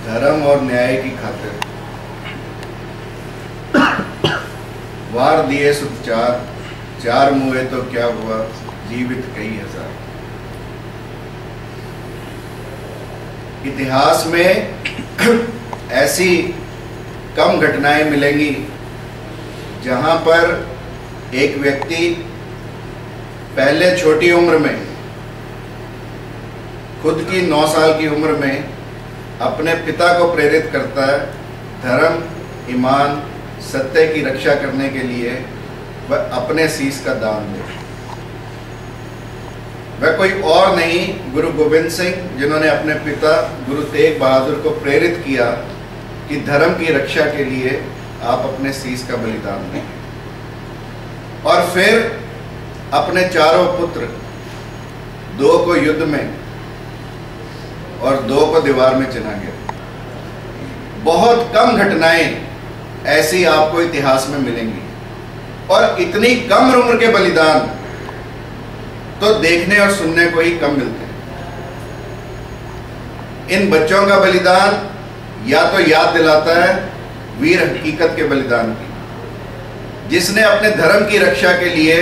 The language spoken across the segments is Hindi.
धर्म और न्याय की खातिर वार दिए सुत चार, चार मुए तो क्या हुआ, जीवित कई हजार। इतिहास में ऐसी कम घटनाएं मिलेंगी जहां पर एक व्यक्ति पहले छोटी उम्र में, खुद की 9 साल की उम्र में अपने पिता को प्रेरित करता है धर्म, ईमान, सत्य की रक्षा करने के लिए वह अपने शीश का दान दे। वह कोई और नहीं, गुरु गोविंद सिंह, जिन्होंने अपने पिता गुरु तेग बहादुर को प्रेरित किया कि धर्म की रक्षा के लिए आप अपने शीश का बलिदान दें। और फिर अपने चारों पुत्र, 2 को युद्ध में और 2 को दीवार में चिना गया। बहुत कम घटनाएं ऐसी आपको इतिहास में मिलेंगी और इतनी कम उम्र के बलिदान तो देखने और सुनने को ही कम मिलते हैं। इन बच्चों का बलिदान या तो याद दिलाता है वीर हकीकत के बलिदान की, जिसने अपने धर्म की रक्षा के लिए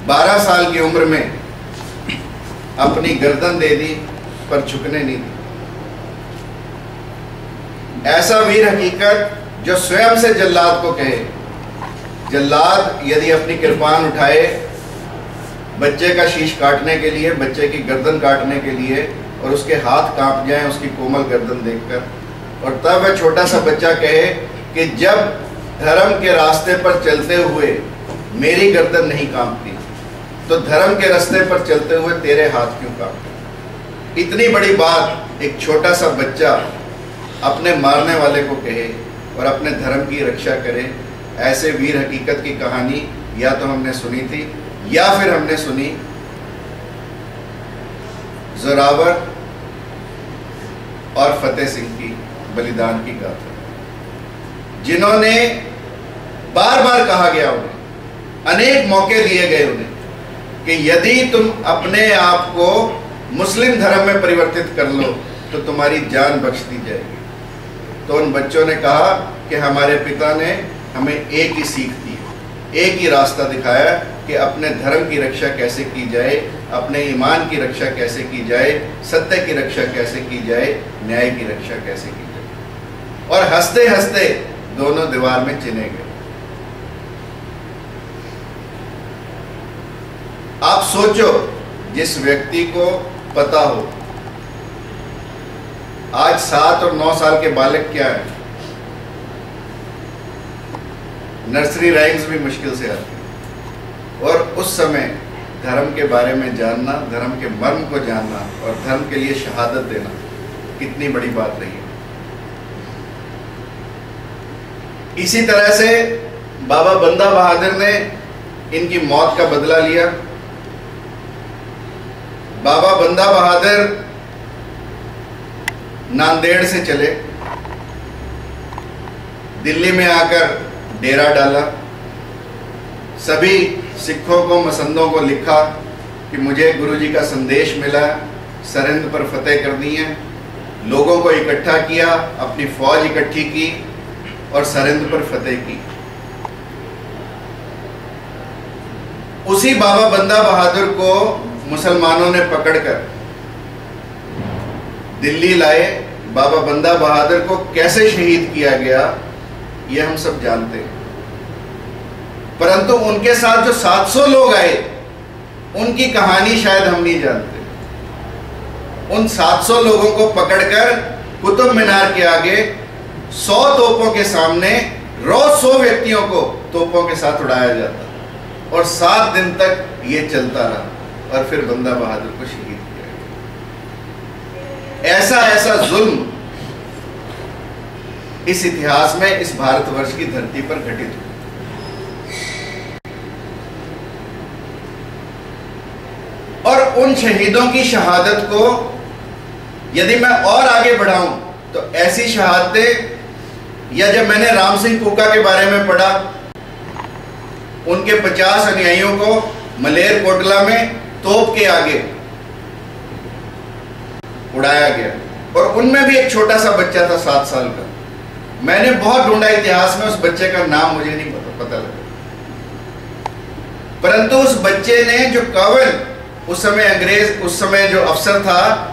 12 साल की उम्र में अपनी गर्दन दे दी पर झुकने नहीं दी। ऐसा वीर हकीकत जो स्वयं से जल्लाद को कहे, जल्लाद यदि अपनी कृपान उठाए बच्चे का शीश काटने के लिए, बच्चे की गर्दन काटने के लिए, और उसके हाथ कांप जाएं उसकी कोमल गर्दन देखकर, और तब वह छोटा सा बच्चा कहे कि जब धर्म के रास्ते पर चलते हुए मेरी गर्दन नहीं कांपती तो धर्म के रास्ते पर चलते हुए तेरे हाथ क्यों कांपते। इतनी बड़ी बात एक छोटा सा बच्चा अपने मारने वाले को कहे और अपने धर्म की रक्षा करे। ऐसे वीर हकीकत की कहानी या तो हमने सुनी थी या फिर हमने सुनी जोरावर और फतेह सिंह की बलिदान की गाथा, जिन्होंने बार बार कहा गया उन्हें, अनेक मौके दिए गए उन्हें कि यदि तुम अपने आप को मुस्लिम धर्म में परिवर्तित कर लो तो तुम्हारी जान बख्श दी जाएगी। तो उन बच्चों ने कहा कि हमारे पिता ने हमें एक ही सीख दी, एक ही रास्ता दिखाया कि अपने धर्म की रक्षा कैसे की जाए, अपने ईमान की रक्षा कैसे की जाए, सत्य की रक्षा कैसे की जाए, न्याय की रक्षा कैसे की जाए। और हंसते हंसते दोनों दीवार में चिने गए। आप सोचो, जिस व्यक्ति को पता हो आज 7 और 9 साल के बालक क्या है, नर्सरी राइम्स भी मुश्किल से आती है, और उस समय धर्म के बारे में जानना, धर्म के मर्म को जानना और धर्म के लिए शहादत देना कितनी बड़ी बात रही है। इसी तरह से बाबा बंदा बहादुर ने इनकी मौत का बदला लिया। बाबा बंदा बहादुर नांदेड़ से चले, दिल्ली में आकर डेरा डाला, सभी सिखों को, मसंदों को लिखा कि मुझे गुरुजी का संदेश मिला, सरहिंद पर फतेह करनी है। लोगों को इकट्ठा किया, अपनी फौज इकट्ठी की और सरहिंद पर फतेह की। उसी बाबा बंदा बहादुर को मुसलमानों ने पकड़कर दिल्ली लाए। बाबा बंदा बहादुर को कैसे शहीद किया गया ये हम सब जानते हैं, परंतु उनके साथ जो 700 लोग आए उनकी कहानी शायद हम नहीं जानते। उन 700 लोगों को पकड़कर कुतुब मीनार के आगे 100 तोपों के सामने रोज 100 व्यक्तियों को तोपों के साथ उड़ाया जाता और 7 दिन तक ये चलता रहा और फिर बंदा बहादुर को शहीद किया गया। ऐसा ऐसा जुल्म इस इतिहास में, इस भारतवर्ष की धरती पर घटित हुआ। और उन शहीदों की शहादत को यदि मैं और आगे बढ़ाऊं तो ऐसी शहादतें, या जब मैंने राम सिंह कूका के बारे में पढ़ा, उनके 50 अनुयायियों को मलेरकोटला में तोप के आगे उड़ाया गया, और उनमें भी एक छोटा सा बच्चा था 7 साल का। मैंने बहुत ढूंढा इतिहास में, उस बच्चे का नाम मुझे नहीं पता लगा। परंतु उस बच्चे ने, जो कंवल उस समय अंग्रेज, उस समय जो अफसर था,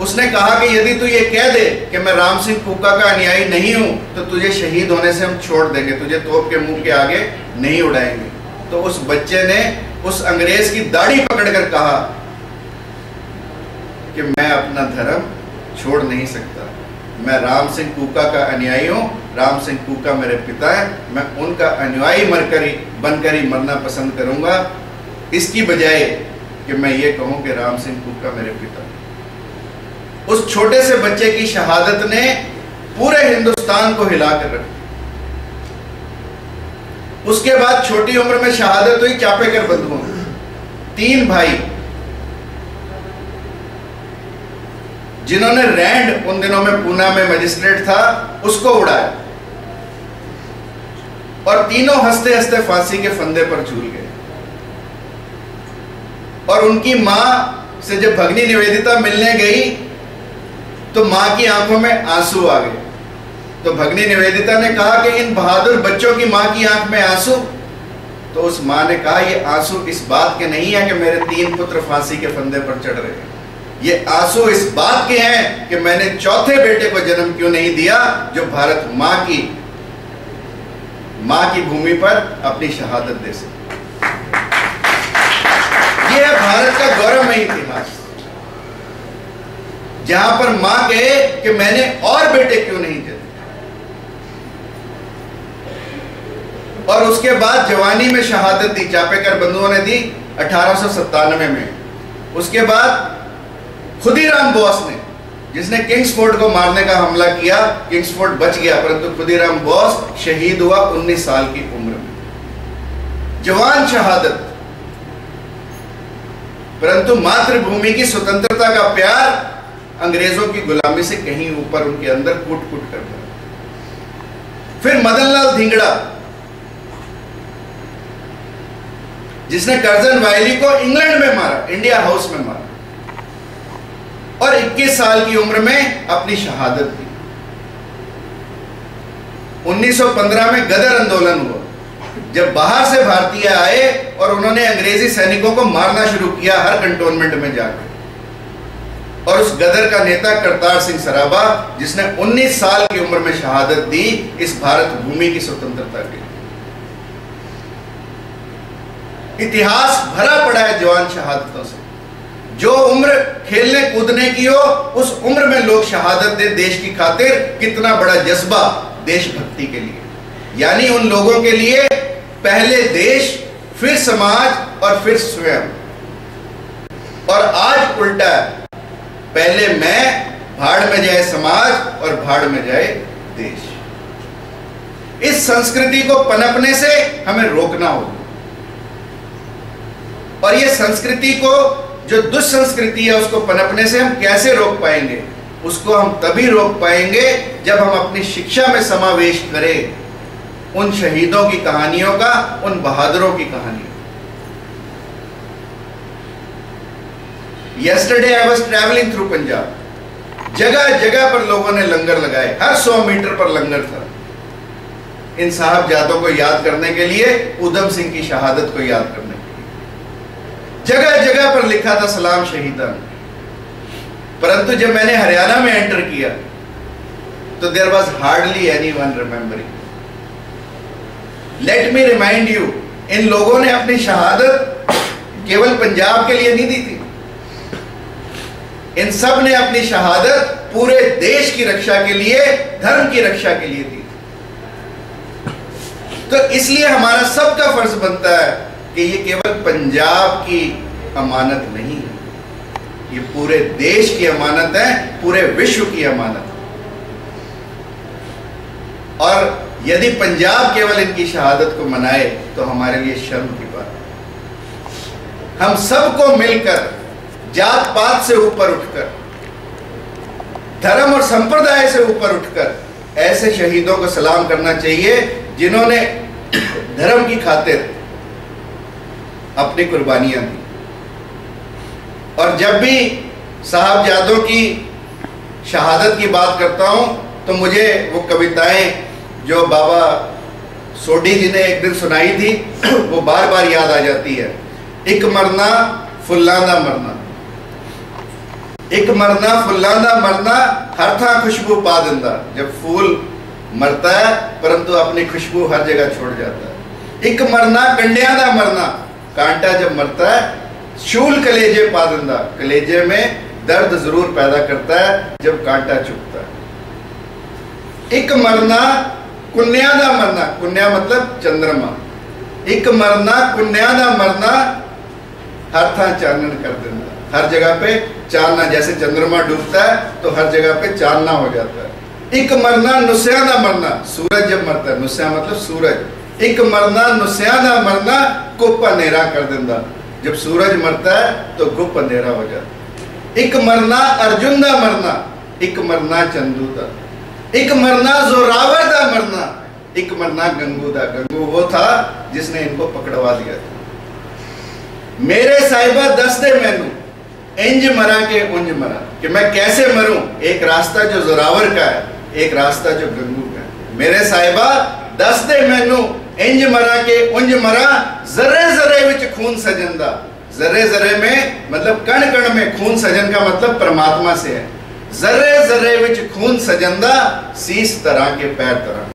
उसने कहा कि यदि तू ये कह दे कि मैं राम सिंह कूका का अनुयायी नहीं हूं तो तुझे शहीद होने से हम छोड़ देंगे, तुझे तोप के मुंह के आगे नहीं उड़ाएंगे। तो उस बच्चे ने उस अंग्रेज की दाढ़ी पकड़कर कहा कि मैं अपना धर्म छोड़ नहीं सकता, मैं राम सिंह कूका का अनुयायी हूं, राम सिंह कूका मेरे पिता है, मैं उनका अनुयायी बनकर ही मरना पसंद करूंगा, इसकी बजाय कि मैं ये कहूं कि राम सिंह कूका मेरे पिता। उस छोटे से बच्चे की शहादत ने पूरे हिंदुस्तान को हिलाकर रखा। उसके बाद छोटी उम्र में शहादत हुई चापेकर बंधुओं, 3 भाई, जिन्होंने रैंड, उन दिनों में पूना में मजिस्ट्रेट था, उसको उड़ाया और तीनों हंसते हंसते फांसी के फंदे पर झूल गए। और उनकी मां से जब भगनी निवेदिता मिलने गई तो मां की आंखों में आंसू आ गए। तो भगनी निवेदिता ने कहा कि इन बहादुर बच्चों की मां की आंख में आंसू? तो उस मां ने कहा, ये आंसू इस बात के नहीं है कि मेरे 3 पुत्र फांसी के फंदे पर चढ़ रहे हैं, ये आंसू इस बात के हैं कि मैंने चौथे बेटे को जन्म क्यों नहीं दिया, जो भारत मां की भूमि पर अपनी शहादत दे सके। यह है भारत का गौरवमयी इतिहास, जहां पर मां कहे कि मैंने और बेटे क्यों नहीं जन्मे। और उसके बाद जवानी में शहादत दी, चापेकर बंधुओं ने दी 1897 में। उसके बाद खुदीराम बोस ने, जिसने किंग्सफोर्ड को मारने का हमला किया, किंग्सफोर्ड बच गया, परंतु खुदीराम बोस शहीद हुआ 19 साल की उम्र में। जवान शहादत, परंतु मातृभूमि की स्वतंत्रता का प्यार अंग्रेजों की गुलामी से कहीं ऊपर उनके अंदर कूट कूट कर गया। फिर मदनलाल धिंगड़ा, जिसने कर्जन वायली को इंग्लैंड में मारा, इंडिया हाउस में मारा, और 21 साल की उम्र में अपनी शहादत दी। 1915 में गदर आंदोलन हुआ, जब बाहर से भारतीय आए और उन्होंने अंग्रेजी सैनिकों को मारना शुरू किया हर कंटोनमेंट में जाकर। और उस गदर का नेता करतार सिंह सराबा, जिसने 19 साल की उम्र में शहादत दी इस भारत भूमि की स्वतंत्रता के लिए। इतिहास भरा पड़ा है जवान शहादतों से। जो उम्र खेलने कूदने की हो, उस उम्र में लोग शहादत दे देश की खातिर। कितना बड़ा जज्बा देशभक्ति के लिए, यानी उन लोगों के लिए पहले देश, फिर समाज और फिर स्वयं। और आज उल्टा है, पहले मैं, भाड़ में जाए समाज और भाड़ में जाए देश। इस संस्कृति को पनपने से हमें रोकना होगा। और यह संस्कृति को, जो दुष्संस्कृति है, उसको पनपने से हम कैसे रोक पाएंगे? उसको हम तभी रोक पाएंगे जब हम अपनी शिक्षा में समावेश करें उन शहीदों की कहानियों का, उन बहादुरों की कहानियों। Yesterday I was traveling through Punjab, जगह जगह पर लोगों ने लंगर लगाए, हर 100 मीटर पर लंगर था, इन साहबजादों को याद करने के लिए, उधम सिंह की शहादत को याद करने के लिए। जगह जगह पर लिखा था सलाम शहीदान। परंतु जब मैंने हरियाणा में एंटर किया तो there was hardly anyone remembering. Let me remind you, इन लोगों ने अपनी शहादत केवल पंजाब के लिए नहीं दी थी, इन सब ने अपनी शहादत पूरे देश की रक्षा के लिए, धर्म की रक्षा के लिए दी। तो इसलिए हमारा सबका फर्ज बनता है कि ये केवल पंजाब की अमानत नहीं है, ये पूरे देश की अमानत है, पूरे विश्व की अमानत है। और यदि पंजाब केवल इनकी शहादत को मनाए तो हमारे लिए शर्म की बात है। हम सबको मिलकर, जात पात से ऊपर उठकर, धर्म और संप्रदाय से ऊपर उठकर ऐसे शहीदों को सलाम करना चाहिए जिन्होंने धर्म की खातिर अपनी कुर्बानियां दी। और जब भी साहबजादों की शहादत की बात करता हूँ तो मुझे वो कविताएं जो बाबा सोडी जी ने एक दिन सुनाई थी वो बार बार याद आ जाती है। एक मरना फुल्लां दा मरना, एक मरना फुल्लां दा मरना, हर थां खुशबू पा दिंदा। जब फूल मरता है परंतु अपनी खुशबू हर जगह छोड़ जाता है। एक मरना कंडियां दा मरना, कांटा जब मरता है शूल कलेजे पा दिंदा। कलेजे में दर्द जरूर पैदा करता है जब कांटा चुभता है। एक मरना कुन्या दा मरना, कुन्या मतलब चंद्रमा। एक मरना कुन्या दा मरना, हर थां चानन कर देना। हर जगह पे चानना, जैसे चंद्रमा डूबता है तो हर जगह पे चानना हो जाता है। एक मरना नुस्या दा मरना, सूरज जब मरता है, नुस्या मतलब सूरज। एक मरना नुस्या दा मरना, गुप अंधेरा कर देंदा। जब सूरज मरता है तो गुप अंधेरा हो जाता है। एक मरना अर्जुन दा मरना, एक मरना चंदू दा, एक मरना जोरावर दा मरना, एक मरना गंगू दा। गंगू वो था जिसने इनको पकड़वा दिया था। मेरे साहिबा दस दे मैनू इंज मरा के उंज मरा, कि मैं कैसे मरूं। एक रास्ता जो जोरावर का है, एक रास्ता जो गंगू का है। मेरे साहिबा दस दे मैनू इंज मरा के उंज मरा, जर्रे जर्रे विच खून सजंदा। जर्रे जर्रे में मतलब कण कण में, खून सजन का मतलब परमात्मा से है। जर्रे जर्रे विच खून सजंदा, सीस तरह के पैर तरह।